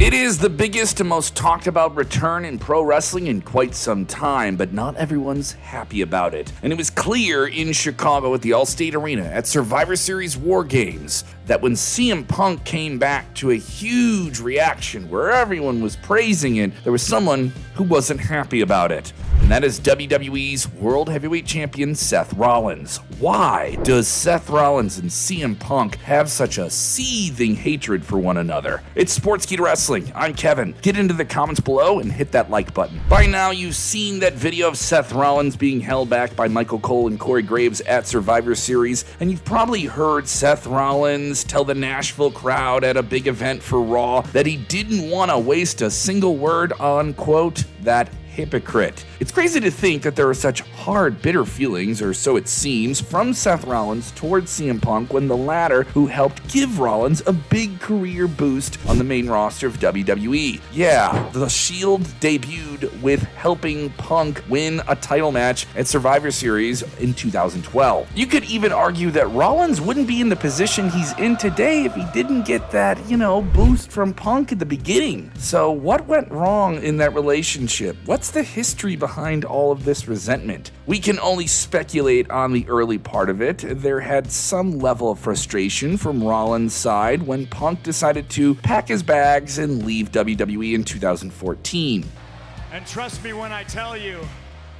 It is the biggest and most talked about return in pro wrestling in quite some time, but not everyone's happy about it. And it was clear in Chicago at the Allstate Arena at Survivor Series War Games that when CM Punk came back, to a huge reaction where everyone was praising it, there was someone who wasn't happy about it. And that is WWE's World Heavyweight Champion Seth Rollins. Why does Seth Rollins and CM Punk have such a seething hatred for one another? It's Sportskeeda Wrestling. I'm Kevin. Get into the comments below and hit that like button. By now, you've seen that video of Seth Rollins being held back by Michael Cole and Corey Graves at Survivor Series, and you've probably heard Seth Rollins tell the Nashville crowd at a big event for Raw that he didn't want to waste a single word on, quote, that hypocrite. It's crazy to think that there are such hard, bitter feelings, or so it seems, from Seth Rollins towards CM Punk when the latter who helped give Rollins a big career boost on the main roster of WWE. Yeah, the Shield debuted with helping Punk win a title match at Survivor Series in 2012. You could even argue that Rollins wouldn't be in the position he's in today if he didn't get that, boost from Punk at the beginning. So what went wrong in that relationship? What's the history behind all of this resentment? We can only speculate on the early part of it. There had some level of frustration from Rollins' side when Punk decided to pack his bags and leave WWE in 2014. And trust me when I tell you,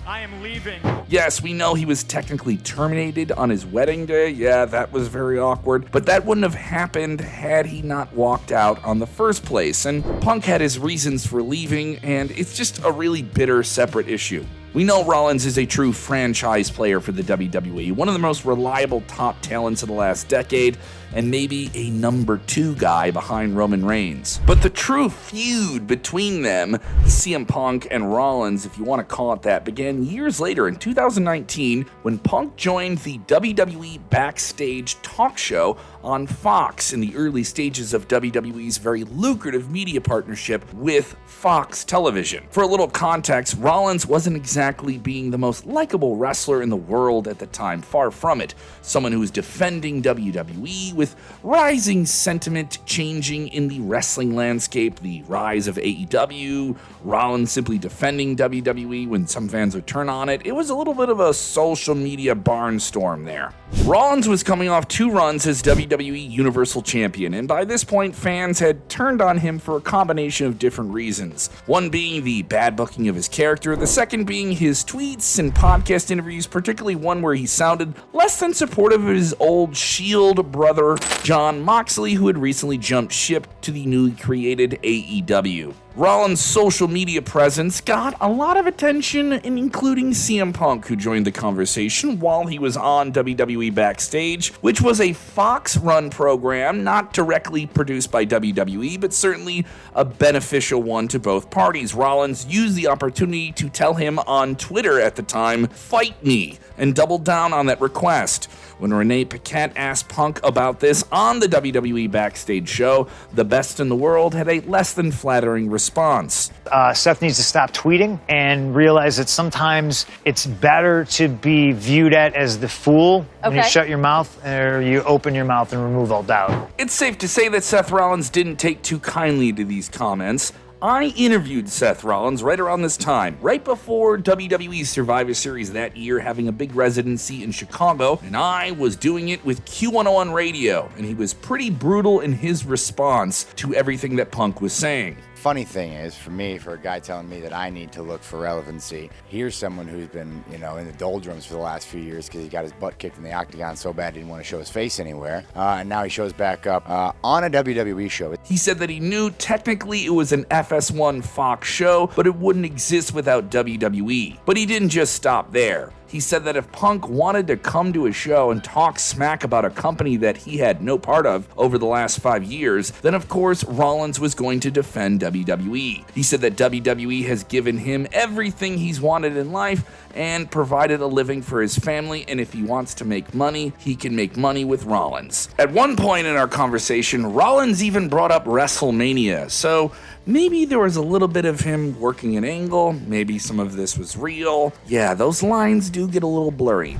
I am leaving. Yes, we know he was technically terminated on his wedding day. Yeah, that was very awkward. But that wouldn't have happened had he not walked out on the first place. And Punk had his reasons for leaving, and it's just a really bitter, separate issue. We know Rollins is a true franchise player for the WWE, one of the most reliable top talents of the last decade, and maybe a number 2 guy behind Roman Reigns. But the true feud between them, CM Punk and Rollins, if you want to call it that, began years later in 2019 when Punk joined the WWE Backstage talk show on Fox in the early stages of WWE's very lucrative media partnership with Fox Television. For a little context, Rollins wasn't exactly being the most likable wrestler in the world at the time, far from it. Someone who was defending WWE with rising sentiment changing in the wrestling landscape, the rise of AEW, Rollins simply defending WWE when some fans would turn on it. It was a little bit of a social media barnstorm there. Rollins was coming off 2 runs as WWE Universal Champion, and by this point, fans had turned on him for a combination of different reasons. One being the bad booking of his character, the second being his tweets and podcast interviews, particularly one where he sounded less than supportive of his old Shield brother, Jon Moxley, who had recently jumped ship to the newly created AEW. Rollins' social media presence got a lot of attention, including CM Punk, who joined the conversation while he was on WWE Backstage, which was a Fox-run program not directly produced by WWE, but certainly a beneficial one to both parties. Rollins used the opportunity to tell him on Twitter at the time, "Fight me," and doubled down on that request. When Renee Paquette asked Punk about this on the WWE Backstage show, the best in the world had a less than flattering response. Seth needs to stop tweeting and realize that sometimes it's better to be viewed at as the fool when you shut your mouth or you open your mouth and remove all doubt. It's safe to say that Seth Rollins didn't take too kindly to these comments. I interviewed Seth Rollins right around this time, right before WWE's Survivor Series that year, having a big residency in Chicago, and I was doing it with Q101 Radio, and he was pretty brutal in his response to everything that Punk was saying. Funny thing is, for me, for a guy telling me that I need to look for relevancy, here's someone who's been, in the doldrums for the last few years because he got his butt kicked in the octagon so bad he didn't want to show his face anywhere, and now he shows back up on a WWE show. He said that he knew technically it was an FS1 Fox show, but it wouldn't exist without WWE. But he didn't just stop there. He said that if Punk wanted to come to a show and talk smack about a company that he had no part of over the last 5 years, then of course Rollins was going to defend WWE. He said that WWE has given him everything he's wanted in life and provided a living for his family, and if he wants to make money, he can make money with Rollins. At one point in our conversation, Rollins even brought up Wrestlemania, so maybe there was a little bit of him working an angle, maybe some of this was real. Yeah, those lines do get a little blurry.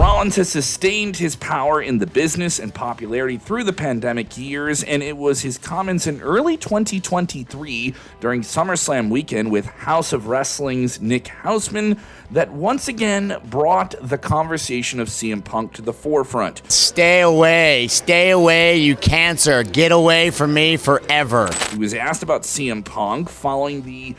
Rollins has sustained his power in the business and popularity through the pandemic years, and it was his comments in early 2023 during SummerSlam weekend with House of Wrestling's Nick Hausman that once again brought the conversation of CM Punk to the forefront. Stay away, you cancer. Get away from me forever. He was asked about CM Punk following the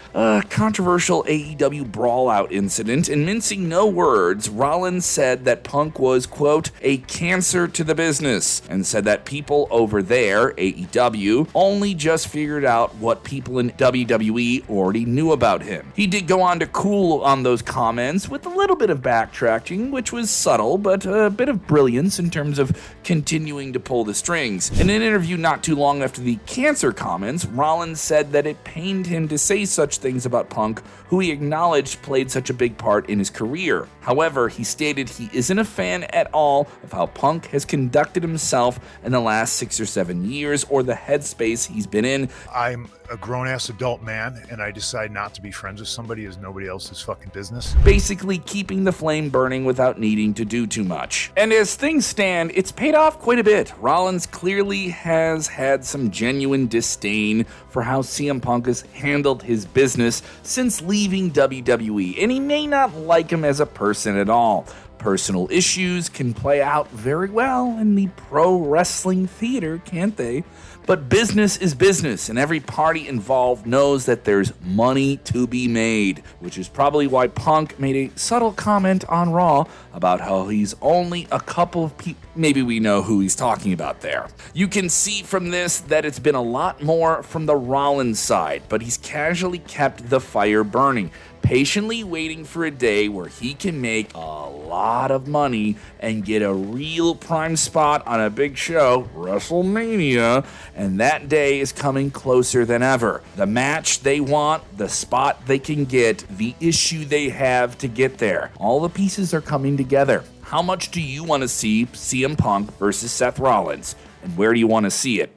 controversial AEW Brawlout incident, and mincing no words, Rollins said that Punk was, quote, a cancer to the business, and said that people over there, AEW, only just figured out what people in WWE already knew about him. He did go on to cool on those comments with a little bit of backtracking, which was subtle, but a bit of brilliance in terms of continuing to pull the strings. In an interview not too long after the cancer comments, Rollins said that it pained him to say such things about Punk, who he acknowledged played such a big part in his career. However, he stated he isn't a fan at all of how Punk has conducted himself in the last 6 or 7 years or the headspace he's been in. I'm a grown-ass adult man, and I decide not to be friends with somebody is nobody else's fucking business. Basically keeping the flame burning without needing to do too much. And as things stand, it's paid off quite a bit. Rollins clearly has had some genuine disdain for how CM Punk has handled his business since leaving WWE, and he may not like him as a person at all. Personal issues can play out very well in the pro wrestling theater, can't they? But business is business, and every party involved knows that there's money to be made, which is probably why Punk made a subtle comment on Raw about how he's only a couple of people. Maybe we know who he's talking about there. You can see from this that it's been a lot more from the Rollins side, but he's casually kept the fire burning, patiently waiting for a day where he can make a lot of money and get a real prime spot on a big show, Wrestlemania, and that day is coming closer than ever. The match they want, the spot they can get, the issue they have to get there. All the pieces are coming together. How much do you want to see CM Punk versus Seth Rollins, and where do you want to see it?